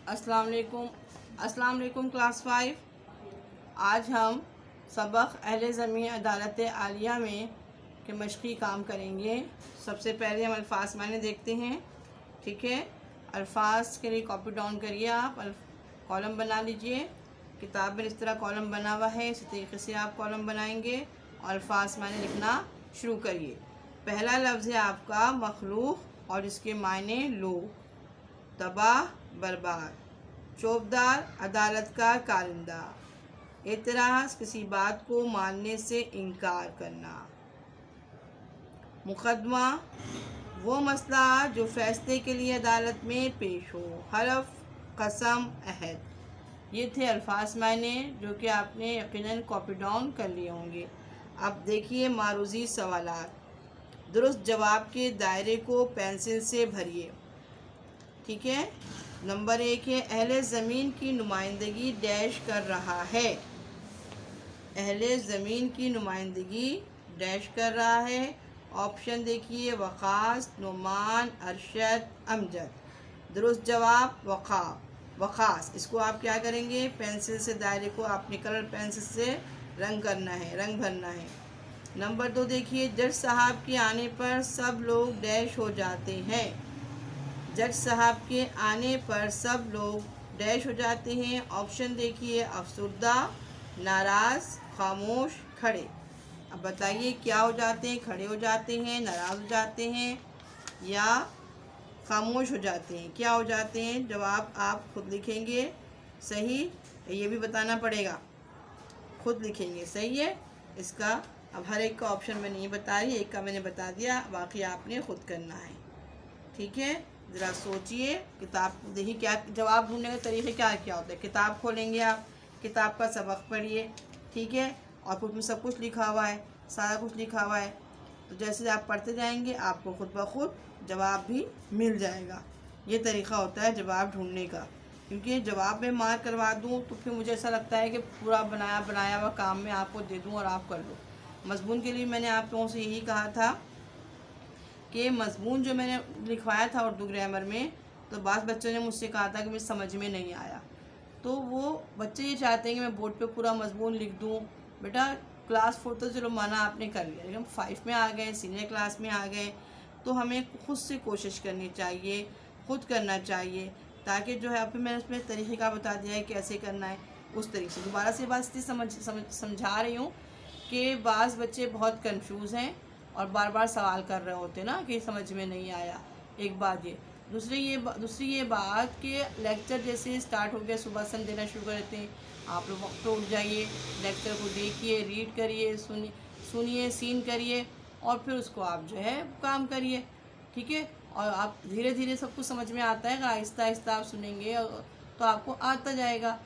अस्सलाम वालेकुम क्लास 5। आज हम सबक अहले ज़मीन अदालत आलिया में के मशक़ी काम करेंगे। सबसे पहले हम अल्फाज माने देखते हैं। ठीक है, अल्फाज के लिए कॉपी डाउन करिए, आप कॉलम बना लीजिए। किताब में इस तरह कॉलम बना हुआ है, इसी तरीके से आप कॉलम बनाएंगे और अल्फाज माने लिखना शुरू करिए। पहला लफ्ज़ है आपका मखलूक और इसके मायने लोग, तबाह बर्बाद, चौबदार अदालत का कारिंदा, एतराज़ किसी बात को मानने से इनकार करना, मुकदमा वो मसला जो फैसले के लिए अदालत में पेश हो, हरफ कसम अहद। ये थे अल्फाज मायने जो कि आपने यकीनन कॉपी डाउन कर लिए होंगे। अब देखिए मारूज़ी सवालात। दुरुस्त जवाब के दायरे को पेंसिल से भरिए। ठीक है, नंबर 1 है अहले ज़मीन की नुमाइंदगी डैश कर रहा है। अहले ज़मीन की नुमाइंदगी डैश कर रहा है। ऑप्शन देखिए वक़ास, नुमान, अरशद, अमजद। दुरुस्त जवाब वक़ास। इसको आप क्या करेंगे, पेंसिल से दायरे को आपने कलर पेंसिल से रंग भरना है। नंबर 2 देखिए जज साहब के आने पर सब लोग डैश हो जाते हैं। जज साहब के आने पर सब लोग डैश हो जाते हैं। ऑप्शन देखिए अफसरदा, नाराज़, खामोश, खड़े। अब बताइए क्या हो जाते हैं, खड़े हो जाते हैं, नाराज़ हो जाते हैं या खामोश हो जाते हैं? क्या हो जाते हैं? जवाब आप खुद लिखेंगे। सही, ये भी बताना पड़ेगा, खुद लिखेंगे। सही है इसका। अब हर एक का ऑप्शन मैं नहीं बता रही, एक का मैंने बता दिया, बाकी आपने खुद करना है। ठीक है, ज़रा सोचिए। किताब देखिए क्या जवाब ढूंढने का तरीक़ा क्या होता है। किताब खोलेंगे आप, किताब का सबक पढ़िए। ठीक है, और फिर उसमें सब कुछ लिखा हुआ है, सारा कुछ लिखा हुआ है। तो जैसे आप पढ़ते जाएंगे आपको खुद ब खुद जवाब भी मिल जाएगा। ये तरीक़ा होता है जवाब ढूंढने का। क्योंकि जवाब में मार्क करवा दूँ तो फिर मुझे ऐसा लगता है कि पूरा बनाया हुआ काम मैं आपको दे दूँ और आप कर लो। मज़मून के लिए मैंने आप लोगों से यही कहा था कि मज़मून जो मैंने लिखवाया था उर्दू ग्रामर में, तो बाद बच्चों ने मुझसे कहा था कि मुझे समझ में नहीं आया। तो वो बच्चे ये चाहते हैं कि मैं बोर्ड पे पूरा मज़मून लिख दूँ। बेटा क्लास 4 तो चलो माना आपने कर लिया, लेकिन 5 में आ गए, सीनियर क्लास में आ गए, तो हमें खुद से कोशिश करनी चाहिए, खुद करना चाहिए, ताकि जो है अब मैंने उसमें तरीक़ा बता दिया है कैसे करना है, उस तरीके से। दोबारा से बात इसलिए समझा रही हूँ कि बाज़ बच्चे बहुत कंफ्यूज हैं और बार बार सवाल कर रहे होते ना कि समझ में नहीं आया। एक बात ये, दूसरी ये बात कि लेक्चर जैसे स्टार्ट हो गया, सुबह से हम देना शुरू कर देते हैं। आप लोग वक्त पे उठ जाइए, लेक्चर को देखिए, रीड करिए, सुनिए, सीन करिए और फिर उसको आप जो है काम करिए। ठीक है, और आप धीरे धीरे सब कुछ समझ में आता है। आहिस्ता आहिस्ता आप सुनेंगे तो आपको आता जाएगा।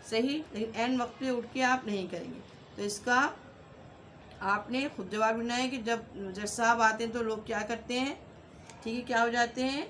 सही, लेकिन एंड वक्त पे उठ के आप नहीं करेंगे। तो इसका आपने खुद जवाब देना है कि जब जज साहब आते हैं तो लोग क्या करते हैं। ठीक है, क्या हो जाते हैं?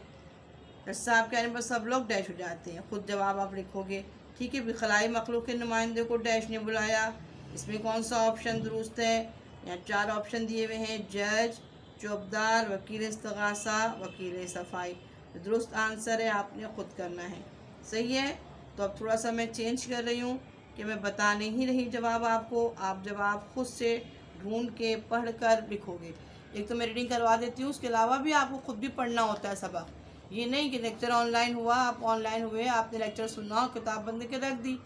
जज साहब के आने पर सब लोग डैश हो जाते हैं। खुद जवाब आप लिखोगे। ठीक है, खलाई मखलूक के नुमाइंदे को डैश ने बुलाया, इसमें कौन सा ऑप्शन दुरुस्त है? यहाँ 4 ऑप्शन दिए हुए हैं, जज, चौबदार, वकील इस्तगासा, वकील सफाई। तो दुरुस्त आंसर है, आपने खुद करना है। सही है, तो अब थोड़ा सा मैं चेंज कर रही हूँ कि मैं बता नहीं रही जवाब आपको, आप जवाब खुद से ढूंढ के पढ़ कर लिखोगे। एक तो मैं रीडिंग करवा देती हूँ, उसके अलावा भी आपको खुद भी पढ़ना होता है सबक। ये नहीं कि लेक्चर ऑनलाइन हुआ, आप ऑनलाइन हुए, आपने लेक्चर सुना और किताब बंद के रख दी।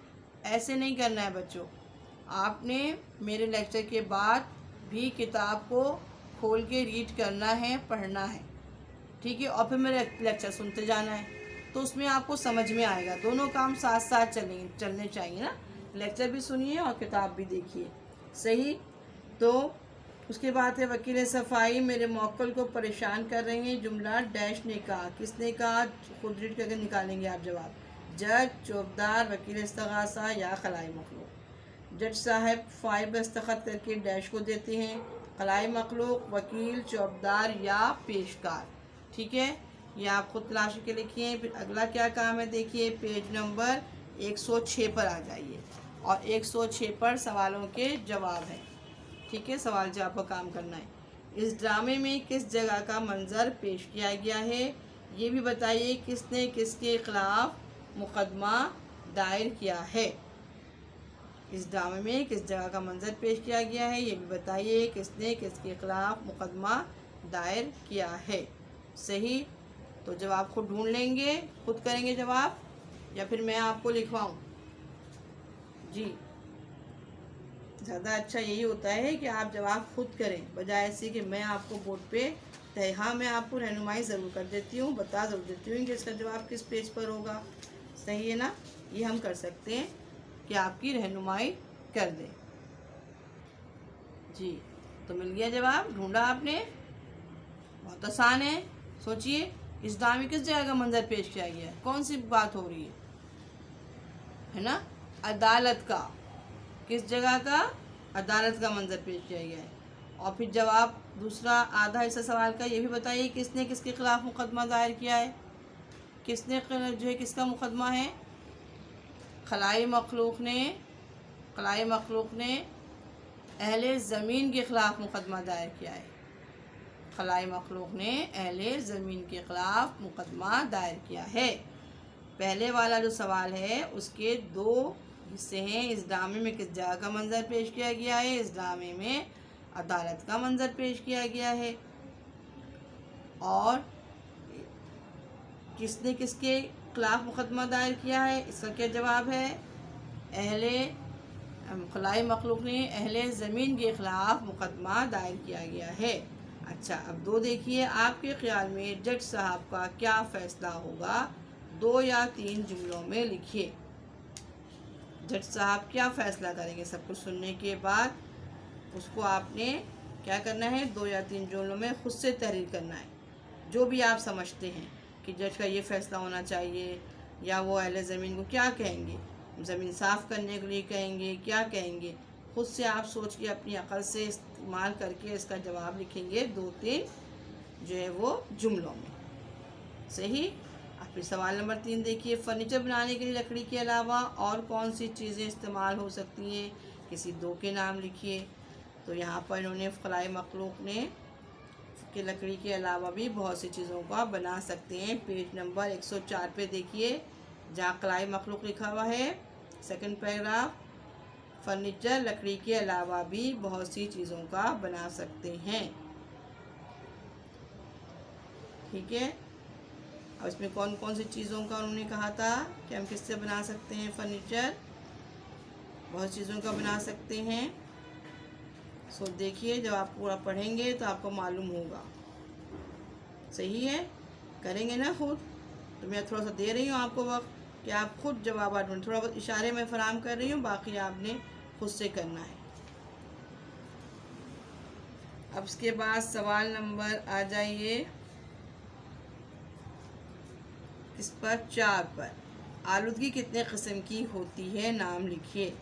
ऐसे नहीं करना है बच्चों। आपने मेरे लेक्चर के बाद भी किताब को खोल के रीड करना है, पढ़ना है। ठीक है, और फिर मेरे लेक्चर सुनते जाना है, तो उसमें आपको समझ में आएगा। दोनों काम साथ साथ चलने चाहिए ना। लेक्चर भी सुनिए और किताब भी देखिए। सही, तो उसके बाद है वकील सफाई मेरे मौक्कल को परेशान कर रहे हैं। जुमला डैश ने कहा, किसने कहा? खुद रीड करके निकालेंगे आप जवाब। जज, चौबदार, वकील इस्तगासा या खलाई मखलूक। जज साहब फाइल पर दस्तखत करके डैश को देते हैं। खलाई मखलूक, वकील, चौबदार या पेशकार। ठीक है, ये आप खुद तलाश के लिखिए। फिर अगला क्या काम है देखिए, पेज नंबर 106 पर आ जाइए और 106 पर सवालों के जवाब हैं। ठीक है, सवाल जवाब का काम करना है। इस ड्रामे में किस जगह का मंजर पेश किया गया है, ये भी बताइए। किसने किसके खिलाफ मुकदमा दायर किया है। इस ड्रामे में किस जगह का मंजर पेश किया गया है, ये भी बताइए। किसने किसके खिलाफ मुकदमा दायर किया है। सही, तो जवाब खुद ढूंढ लेंगे, खुद करेंगे जवाब, या फिर मैं आपको लिखवाऊं? जी, ज़्यादा अच्छा यही होता है कि आप जवाब खुद करें, बजाय ऐसे कि मैं आपको बोर्ड पे हाँ मैं आपको रहनुमाई ज़रूर कर देती हूँ, बता ज़रूर देती हूँ कि इसका जवाब किस पेज पर होगा। सही है ना, ये हम कर सकते हैं कि आपकी रहनुमाई कर दें। जी, तो मिल गया जवाब, ढूंढा आपने, बहुत आसान है। सोचिए, इस ड्रामे में किस जगह का मंजर पेश किया गया है, कौन सी बात हो रही है ना, अदालत का। किस जगह का? अदालत का मंजर पेश किया गया है। और फिर जवाब दूसरा आधा हिस्सा सवाल का ये भी बताइए, किसने किसके खिलाफ मुकदमा दायर किया है। किसने जो है किसका मुकदमा है? खलाई मखलूक ने अहले ज़मीन के ख़िलाफ़ मुकदमा दायर किया है। खलाई मखलूक ने अहले ज़मीन के ख़िलाफ़ मुकदमा दायर किया है। पहले वाला जो सवाल है उसके दो हिस्से हैं। इस ड्रामे में किस जगह का मंजर पेश किया गया है? इस ड्रामे में अदालत का मंजर पेश किया गया है। और किसने किसके खिलाफ मुकदमा दायर किया है, इसका क्या जवाब है? खलाई मखलूक ने अहले ज़मीन के ख़िलाफ़ मुकदमा दायर किया गया है। अच्छा, अब दो देखिए, आपके ख़्याल में जज साहब का क्या फ़ैसला होगा? 2 या 3 जुमलों में लिखिए। जज साहब क्या फ़ैसला करेंगे? सब कुछ सुनने के बाद उसको आपने क्या करना है? 2 या 3 जुमलों में खुद से तहरीर करना है। जो भी आप समझते हैं कि जज का ये फ़ैसला होना चाहिए, या वो अहले ज़मीन को क्या कहेंगे, ज़मीन साफ़ करने के लिए कहेंगे, क्या कहेंगे, खुद से आप सोच के अपनी अक़ल से इस्तेमाल करके इसका जवाब लिखेंगे 2-3 जो है वो जुमलों में। सही। अब फिर सवाल नंबर 3 देखिए, फ़र्नीचर बनाने के लिए लकड़ी के अलावा और कौन सी चीज़ें इस्तेमाल हो सकती हैं? किसी 2 के नाम लिखिए। तो यहाँ पर इन्होंने खलाई मखलूक ने कि लकड़ी के अलावा भी बहुत सी चीज़ों को आप बना सकते हैं। पेज नंबर 104 पे देखिए, जहाँ खलाई मखलूक लिखा हुआ है, सेकंड पैराग्राफ, फर्नीचर लकड़ी के अलावा भी बहुत सी चीज़ों का बना सकते हैं। ठीक है, अब इसमें कौन कौन सी चीज़ों का उन्होंने कहा था कि हम किससे बना सकते हैं फर्नीचर? बहुत चीज़ों का बना सकते हैं। सो देखिए, जब आप पूरा पढ़ेंगे तो आपको मालूम होगा। सही है, करेंगे ना खुद? तो मैं थोड़ा सा दे रही हूँ आपको वक्त कि आप खुद जवाब ढूंढें। थोड़ा बहुत इशारे में फराहम कर रही हूँ, बाकी आपने खुद से करना है। अब इसके बाद सवाल नंबर आ जाइए इस पर 4 पर, आलूदगी कितने किस्म की होती है? नाम लिखिए।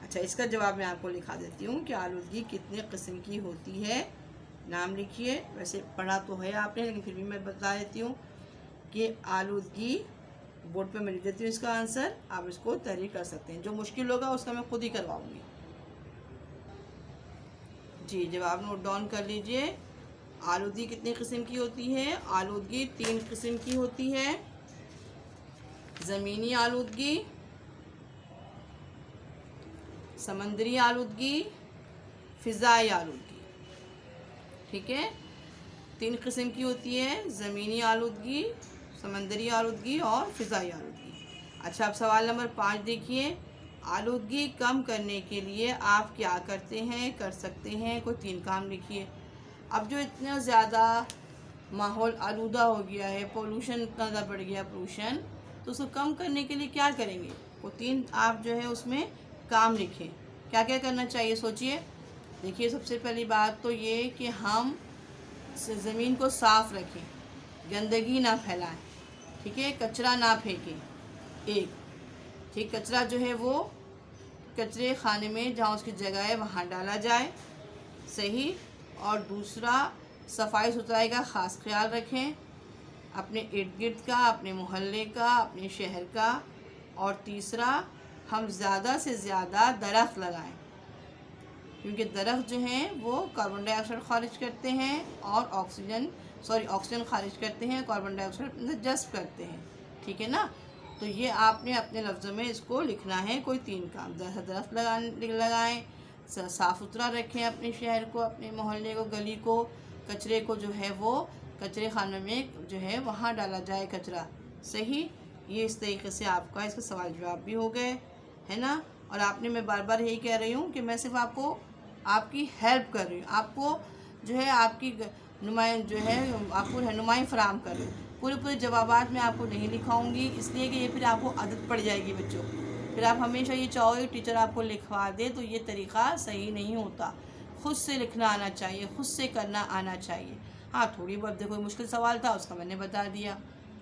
अच्छा, इसका जवाब मैं आपको लिखा देती हूँ कि आलूदगी कितने किस्म की होती है, नाम लिखिए। वैसे पढ़ा तो है आपने, लेकिन फिर भी मैं बता देती हूँ कि आलूदगी, बोर्ड पे मैं लिख देती हूँ इसका आंसर, आप इसको तहरीर कर सकते हैं। जो मुश्किल होगा उसका मैं खुद ही करवाऊँगी। जी, जवाब नोट डाउन कर लीजिए। आलूदगी कितने किस्म की होती है? आलूदगी 3 किस्म की होती है। ज़मीनी आलूदगी, समंदरी आलूदगी, फ़िज़ाई आलूदगी। ठीक है, 3 किस्म की होती है, ज़मीनी आलूदगी, समंदरी आलूदगी और फ़िज़ाई आलूदगी। अच्छा, अब सवाल नंबर 5 देखिए, आलूदगी कम करने के लिए आप क्या करते हैं, कर सकते हैं? कोई 3 काम लिखिए। अब जो इतना ज़्यादा माहौल आलूदा हो गया है, पोल्यूशन इतना ज़्यादा बढ़ गया, पोल्यूशन, तो उसको कम करने के लिए क्या करेंगे? वो 3 आप जो है उसमें काम लिखें। क्या क्या करना चाहिए, सोचिए। देखिए, सबसे पहली बात तो ये कि हम ज़मीन को साफ़ रखें, गंदगी ना फैलाएं। ठीक है, कचरा ना फेंकें। एक ठीक, कचरा जो है वो कचरे खाने में जहाँ उसकी जगह है वहाँ डाला जाए। सही। और दूसरा, सफाई सुथराई का ख़ास ख्याल रखें, अपने इर्द गिर्द का, अपने मोहल्ले का, अपने शहर का। और तीसरा, हम ज़्यादा से ज़्यादा दरख्त लगाएं, क्योंकि दरख्त जो हैं वो कार्बन डाइऑक्साइड खारिज करते हैं और ऑक्सीजन खारिज करते हैं, कार्बन डाइऑक्साइड जज़्ब करते हैं। ठीक है ना, تو یہ آپ نے اپنے لفظوں میں اس کو لکھنا ہے۔ کوئی 3 کام: درخت لگائیں، صاف ستھرا رکھیں اپنے شہر کو، اپنے محلے کو، گلی کو، کچرے کو جو ہے وہ کچرے خانے میں جو ہے وہاں ڈالا جائے کچرا، صحیح۔ یہ اس طریقے سے آپ کا اس کا سوال جواب بھی ہو گئے، ہے نا۔ اور آپ نے، میں بار بار یہی کہہ رہی ہوں کہ میں صرف آپ کو آپ کی ہیلپ کر رہی ہوں، آپ کو جو ہے آپ کی آپ کو رہنمائی فراہم کر رہی ہوں۔ پورے جوابات میں آپ کو نہیں لکھواؤں گی، اس لیے کہ یہ پھر آپ کو عادت پڑ جائے گی بچوں، پھر آپ ہمیشہ یہ چاہو گے ٹیچر آپ کو لکھوا دے، تو یہ طریقہ صحیح نہیں ہوتا۔ خود سے لکھنا آنا چاہیے، خود سے کرنا آنا چاہیے۔ ہاں، تھوڑی بہت کوئی مشکل سوال تھا اس کا میں نے بتا دیا،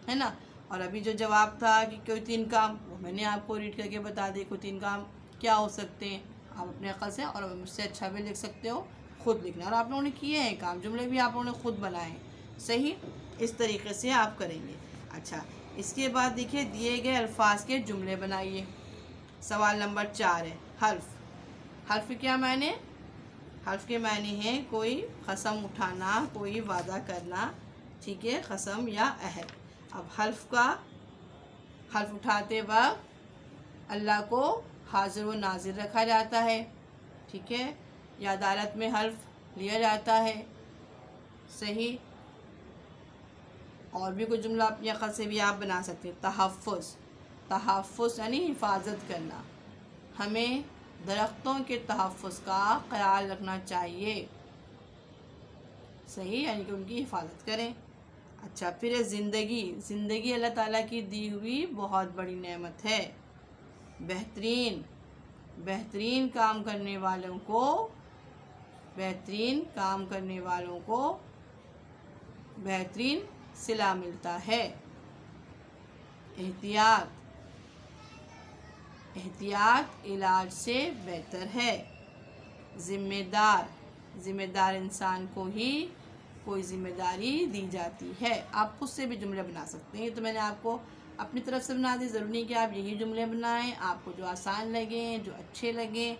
ہے نا۔ اور ابھی جو جواب تھا کہ کوئی 3 کام، وہ میں نے آپ کو ریڈ کر کے بتا دی، کوئی 3 کام کیا ہو سکتے ہیں آپ اپنے عقل سے، اور مجھ سے اچھا بھی لکھ سکتے ہو، خود لکھنا۔ اور آپ لوگوں نے کیے ہیں کام، جملے بھی آپ لوگوں نے خود بنائے ہیں، صحیح۔ اس طریقے سے آپ کریں گے۔ اچھا، اس کے بعد دیکھیے دیے گئے الفاظ کے جملے بنائیے۔ سوال نمبر 4 ہے حلف۔ حلف کیا معنی؟ حلف کے معنی ہیں کوئی قسم اٹھانا، کوئی وعدہ کرنا، ٹھیک ہے، قسم یا عہد۔ اب حلف اٹھاتے وقت اللہ کو حاضر و ناظر رکھا جاتا ہے، ٹھیک ہے، یا عدالت میں حلف لیا جاتا ہے، صحیح۔ اور بھی کوئی جملہ اپنی عقل سے بھی آپ بنا سکتے ہیں۔ تحفظ یعنی حفاظت کرنا، ہمیں درختوں کے تحفظ کا خیال رکھنا چاہیے، صحیح، یعنی کہ ان کی حفاظت کریں۔ اچھا، پھر ہے زندگی اللہ تعالیٰ کی دی ہوئی بہت بڑی نعمت ہے۔ بہترین کام کرنے والوں کو بہترین صلہ ملتا ہے۔ احتیاط علاج سے بہتر ہے۔ ذمہ دار انسان کو ہی کوئی ذمہ داری دی جاتی ہے۔ آپ خود سے بھی جملے بنا سکتے ہیں، یہ تو میں نے آپ کو اپنی طرف سے بنا دی، ضروری نہیں کہ آپ یہی جملے بنائیں، آپ کو جو آسان لگیں، جو اچھے لگیں،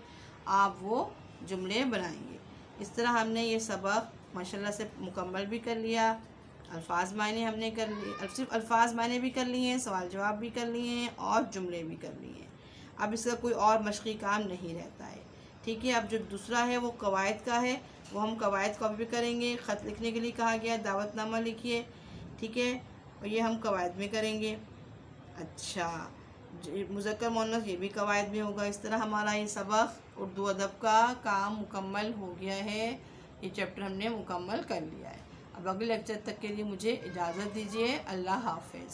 آپ وہ جملے بنائیں گے۔ اس طرح ہم نے یہ سبق ماشاءاللہ سے مکمل بھی کر لیا۔ الفاظ معنی ہم نے کر لیے، صرف الفاظ معنی بھی کر لیے ہیں، سوال جواب بھی کر لیے ہیں، اور جملے بھی کر لیے ہیں۔ اب اس کا کوئی اور مشقی کام نہیں رہتا ہے، ٹھیک ہے۔ اب جو دوسرا ہے وہ قواعد کا ہے، وہ ہم قواعد کاپی بھی کریں گے۔ خط لکھنے کے لیے کہا گیا دعوت نامہ لکھیے، ٹھیک ہے، اور یہ ہم قواعد میں کریں گے۔ اچھا، مذکر مؤنث یہ بھی قواعد میں ہوگا۔ اس طرح ہمارا یہ سبق اردو ادب کا کام مکمل ہو گیا ہے، یہ چیپٹر ہم نے مکمل کر لیا ہے۔ اب اگلے لیکچر تک کے لیے مجھے اجازت دیجیے۔ اللہ حافظ۔